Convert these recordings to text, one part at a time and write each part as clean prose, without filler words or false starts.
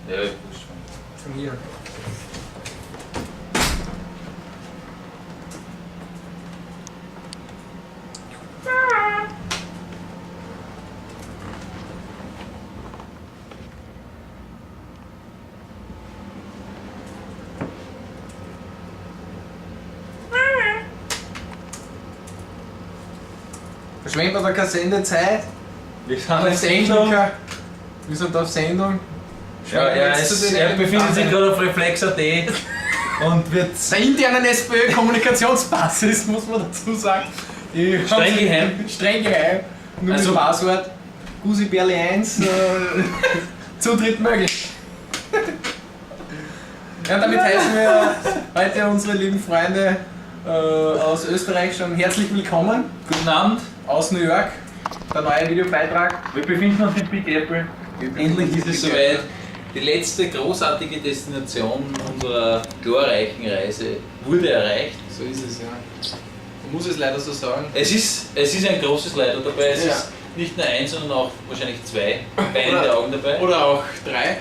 Ja, wurscht. Von hier. Verschwenden wir da keine Sendezeit? Wir sind Alle auf Sendung. Techniker. Wir sind auf Sendung. Ja, er befindet sich gerade auf Reflex.at und wird Der internen SPÖ-Kommunikationsbasis, muss man dazu sagen. Die streng geheim. Streng geheim. Nur Also- mit Passwort. Gusi Berli 1. Zutritt möglich. Ja, damit heißen wir heute unsere lieben Freunde aus Österreich schon herzlich willkommen. Guten Abend. Aus New York. Der neue Videobeitrag. Wir befinden uns in Big Apple. Endlich ist es soweit. Die letzte großartige Destination unserer glorreichen Reise wurde erreicht. So ist es, ja. Man muss es leider so sagen. Es ist ein großes Leider dabei. Es Ja. ist nicht nur eins, sondern auch wahrscheinlich zwei weinende Augen dabei. Oder auch 3.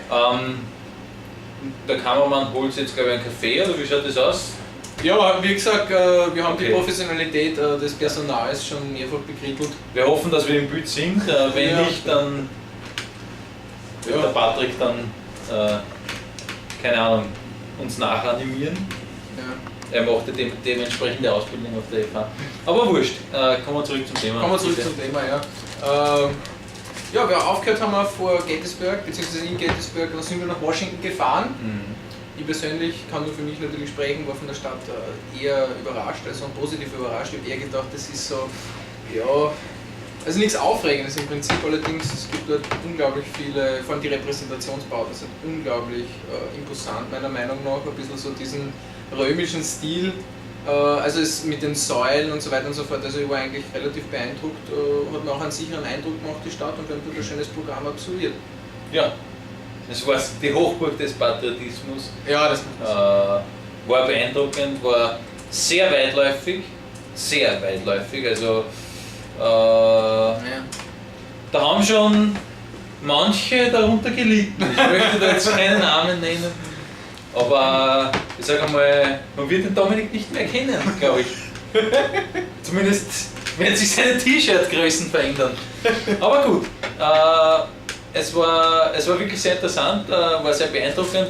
Der Kameramann holt jetzt, glaube ich, einen Kaffee, oder wie schaut das aus? Ja, wie gesagt, wir haben die Okay. Professionalität des Personals schon mehrfach bekrittelt. Wir hoffen, dass wir im Bild sind. Wenn Ja. nicht, dann wird Ja. der Patrick dann, keine Ahnung, uns nachanimieren. Ja. Er macht ja dementsprechende Ausbildung auf der FH. Aber wurscht, kommen wir zurück zum Thema. Kommen wir zurück Bitte. zum Thema, ja. Ja, wir aufgehört haben wir vor Gettysburg, beziehungsweise in Gettysburg, da sind wir nach Washington gefahren. Mhm. Ich persönlich kann nur für mich natürlich sprechen, war von der Stadt eher überrascht, also positiv überrascht. Ich habe eher gedacht, das ist so, ja, also nichts Aufregendes im Prinzip, allerdings es gibt dort unglaublich viele, vor allem die Repräsentationsbauten sind unglaublich imposant, meiner Meinung nach, ein bisschen so diesen römischen Stil, also es mit den Säulen und so weiter und so fort, also ich war eigentlich relativ beeindruckt, hat mir auch einen sicheren Eindruck gemacht, die Stadt, und wir haben dort ein schönes Programm absolviert. Ja, das war die Hochburg des Patriotismus. Ja, das War beeindruckend, war sehr weitläufig, also ja. da haben schon manche darunter gelitten. Ich möchte da jetzt keinen Namen nennen, aber ich sage mal, man wird den Dominik nicht mehr kennen, glaube ich. Zumindest werden sich seine T-Shirt-Größen verändern. Aber gut, es war wirklich sehr interessant, war sehr beeindruckend.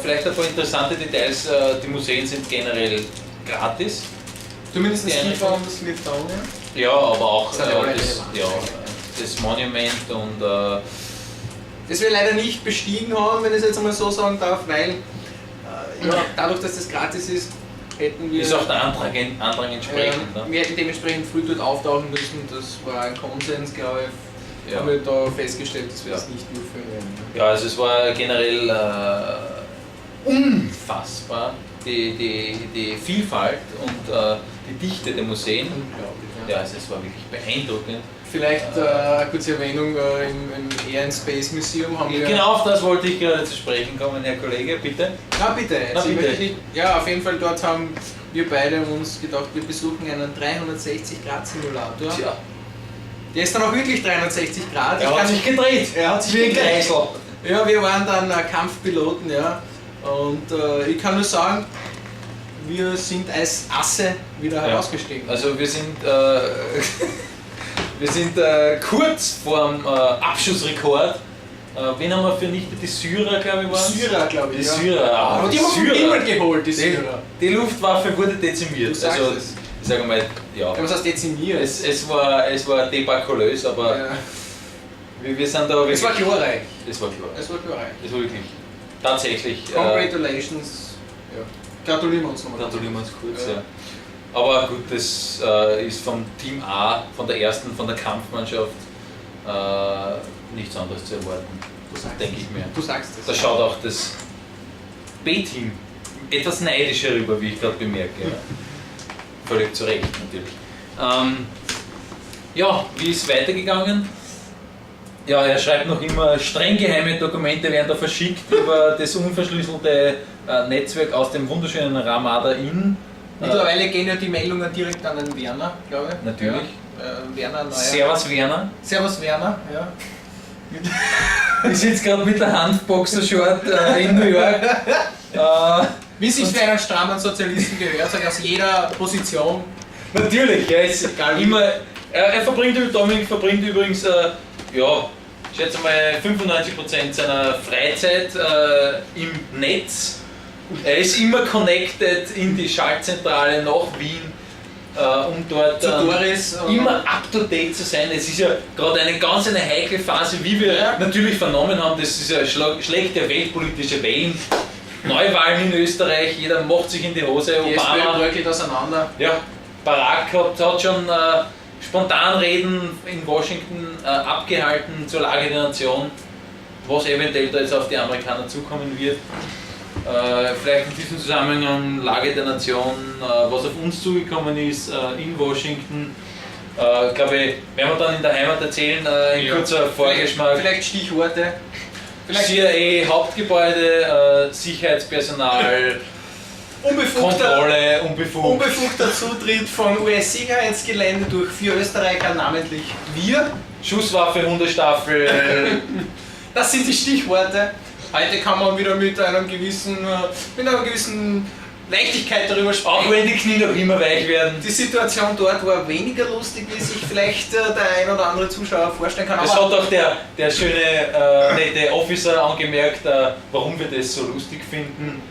Vielleicht ein paar interessante Details, die Museen sind generell gratis. Zumindest Gerne. die von Smithsonian. Ja, aber auch Das ist ja auch das Monument und Das wir leider nicht bestiegen haben, wenn ich es jetzt einmal so sagen darf, weil ja, dadurch, dass das gratis ist, hätten wir. ist auch der Antrag entsprechend. Ne? Wir hätten dementsprechend früh dort auftauchen müssen, das war ein Konsens, glaube ich. Ja. Haben wir da festgestellt, dass wir Ja. das nicht durchführen werden. Ja, also es war generell unfassbar, die Vielfalt und die Dichte der Museen. Unglaublich. Ja, also es war wirklich beeindruckend. Vielleicht eine kurze Erwähnung, im Air and Space Museum haben wir. Genau auf das wollte ich gerade zu sprechen kommen, Herr Kollege, bitte. Na bitte, Na, Sie bitte. möchten nicht. Ja, auf jeden Fall dort haben wir beide uns gedacht, wir besuchen einen 360-Grad-Simulator. Tja, Der ist dann auch wirklich 360 Grad. er hat sich gedreht. Er hat sich Wie ein gedreht. Kreisel. Ja, wir waren dann Kampfpiloten, ja. Und ich kann nur sagen, wir sind als Asse wieder herausgestiegen. Also wir sind kurz vorm Abschussrekord. Wen haben wir vernichtet? Die Syrer, glaube ich, waren Syrer, glaube ich. Die ja. Syrer, Aber die haben wir vom Syrer. Himmel geholt, die Syrer. Die Luftwaffe wurde dezimiert. Du sagst Also, es. ich sage mal, ja. Was heißt dezimiert? Es war debakulös, aber Ja. wir sind da wirklich. Es war glorreich. Es war klar. Es war glorreich. Es war wirklich tatsächlich. Congratulations. Ja. Gratulieren wir uns nochmal. Gratulieren wir uns kurz, Ja. ja. Aber gut, das ist vom Team A, von der Kampfmannschaft, nichts anderes zu erwarten. Denke ich mir. Du sagst es. Da schaut auch das B-Team etwas neidisch herüber, wie ich gerade bemerke. Ja. Völlig zu Recht natürlich. Ja, wie ist es weitergegangen? Ja, er schreibt noch immer, streng geheime Dokumente werden da verschickt über das unverschlüsselte Netzwerk aus dem wunderschönen Ramada Inn. Mittlerweile gehen ja die Meldungen direkt an den Werner, glaube ich. Natürlich. Ja. Werner, neuer. Servus Werner. Servus Werner, ja. Ich sitze gerade mit der Hanfboxer-Short in New York. Wie sich für einen strammen Sozialisten gehört, sag ich, aus jeder Position. Natürlich, er ist Egal. immer. Dominik verbringt übrigens, ich schätze mal 95% seiner Freizeit im Netz. Er ist immer connected in die Schaltzentrale nach Wien, um dort Zu Doris. immer up to date zu sein. Es ist ja gerade eine ganz heikle Phase, wie wir natürlich vernommen haben, das ist ja, schlägt ja weltpolitische Wellen. Neuwahlen in Österreich, jeder macht sich in die Hose. Die SPÖ bröckelt auseinander. Ja, Barack hat schon Spontanreden in Washington abgehalten zur Lage der Nation, was eventuell da jetzt auf die Amerikaner zukommen wird. Vielleicht in diesem Zusammenhang Lage der Nation, was auf uns zugekommen ist in Washington. Glaube ich, werden wir dann in der Heimat erzählen, ein kurzer Vorgeschmack. Vielleicht Stichworte. CIA, Hauptgebäude, Sicherheitspersonal, Kontrolle, Unbefugter Zutritt von US-Sicherheitsgelände durch 4 Österreicher, namentlich wir. Schusswaffe, Hundestaffel. Das sind die Stichworte. Heute kann man wieder mit einer gewissen Leichtigkeit darüber sprechen. Auch wenn die Knie noch immer weich werden. Die Situation dort war weniger lustig, wie sich vielleicht der ein oder andere Zuschauer vorstellen kann. Das hat auch der schöne nette Officer angemerkt, warum wir das so lustig finden.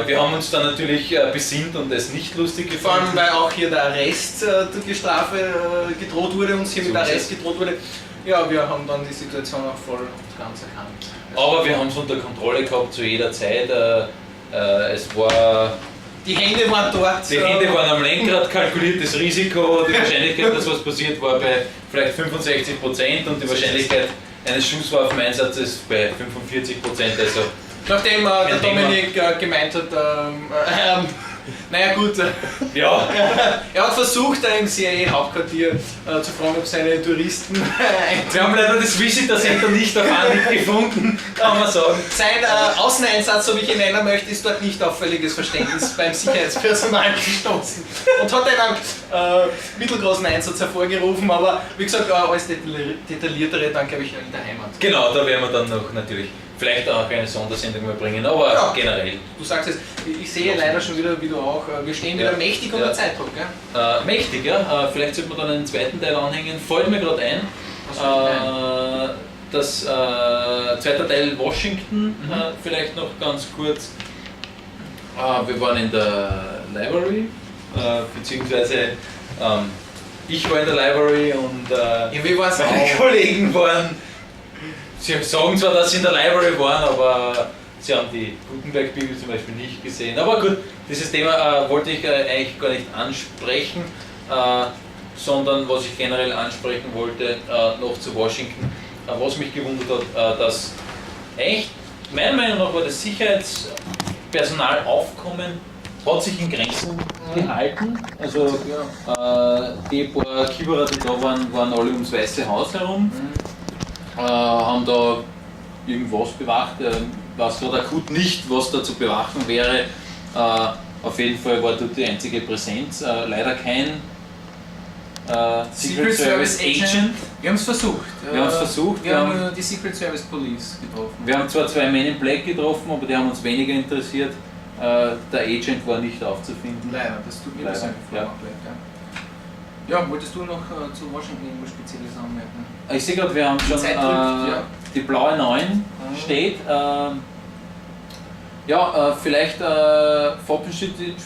Wir haben uns dann natürlich besinnt und es nicht lustig vor allem, gefunden. weil auch hier der Arrest die Strafe gedroht wurde, uns hier mit Arrest gedroht wurde. Ja, wir haben dann die Situation auch voll und ganz erkannt. Aber wir haben es unter Kontrolle gehabt zu jeder Zeit. Es war. Die Hände waren dort. Die Hände waren am Lenkrad, kalkuliertes Risiko, die Wahrscheinlichkeit, dass was passiert, war bei vielleicht 65% und die Wahrscheinlichkeit eines Schusswaffeneinsatzes bei 45%. Also nachdem der Dominik gemeint hat, naja gut, ja. er hat versucht, im CIA-Hauptquartier zu fragen, ob seine Touristen Wir haben leider das Visitor Center nicht auf Anhieb gefunden, kann man sagen. Sein Außeneinsatz, so wie ich ihn nennen möchte, ist dort nicht auf völliges Verständnis beim Sicherheitspersonal gestoßen und hat einen mittelgroßen Einsatz hervorgerufen, aber wie gesagt, alles detailliertere dann, glaube ich, in der Heimat. Genau, da werden wir dann noch natürlich vielleicht auch eine Sondersendung mal bringen, aber Ja. Generell. Du sagst es, ich sehe leider schon wieder, wie du auch, wir stehen wieder mächtig unter Zeitdruck, gell? Mächtig, ja. Vielleicht sollte man dann einen zweiten Teil anhängen. Fällt mir gerade ein. Das zweite Teil Washington, vielleicht noch ganz kurz. Wir waren in der Library, beziehungsweise ich war in der Library und wie war's meine auch? Kollegen waren. Sie sagen zwar, dass sie in der Library waren, aber sie haben die Gutenberg-Bibel zum Beispiel nicht gesehen. Aber gut, dieses Thema wollte ich eigentlich gar nicht ansprechen, sondern was ich generell ansprechen wollte, noch zu Washington. Was mich gewundert hat, dass echt, meiner Meinung nach, war das Sicherheitspersonalaufkommen hat sich in Grenzen gehalten. Also die paar Kieberer, die da waren, waren alle ums Weiße Haus herum. Haben da irgendwas bewacht, was dort akut nicht, was da zu bewachen wäre. Auf jeden Fall war dort die einzige Präsenz, leider kein Secret Service Agent. Wir haben es versucht. Wir haben die Secret Service Police getroffen. Wir haben zwar 2 Men in Black getroffen, aber die haben uns weniger interessiert. Der Agent war nicht aufzufinden. Leider, das tut mir Leider, das ja. Ja, wolltest du noch zu Washington irgendwas Spezielles anmerken? Ich sehe gerade, wir haben schon Zeit drückt, ja. die blaue 9 steht. Vielleicht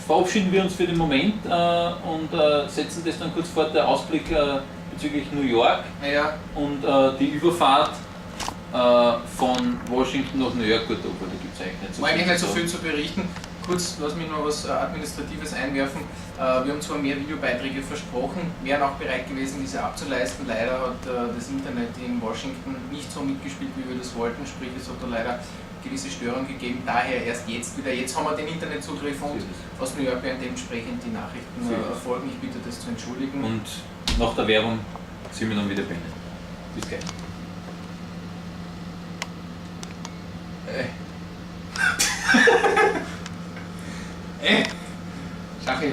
verabschieden wir uns für den Moment und setzen das dann kurz fort, der Ausblick bezüglich New York und die Überfahrt von Washington nach New York. Gut, da gibt es eigentlich nicht so Eigentlich nicht so viel viel zu berichten. Kurz, lass mich noch was Administratives einwerfen. Wir haben zwar mehr Videobeiträge versprochen, wären auch bereit gewesen, diese abzuleisten. Leider hat das Internet in Washington nicht so mitgespielt, wie wir das wollten. Sprich, es hat da leider gewisse Störungen gegeben. Daher erst jetzt wieder. Jetzt haben wir den Internetzugriff und aus New York werden dementsprechend die Nachrichten erfolgen. Ich bitte das zu entschuldigen. Und nach der Werbung sind wir dann wieder bei Ihnen. Bis gleich. Schaffe ich.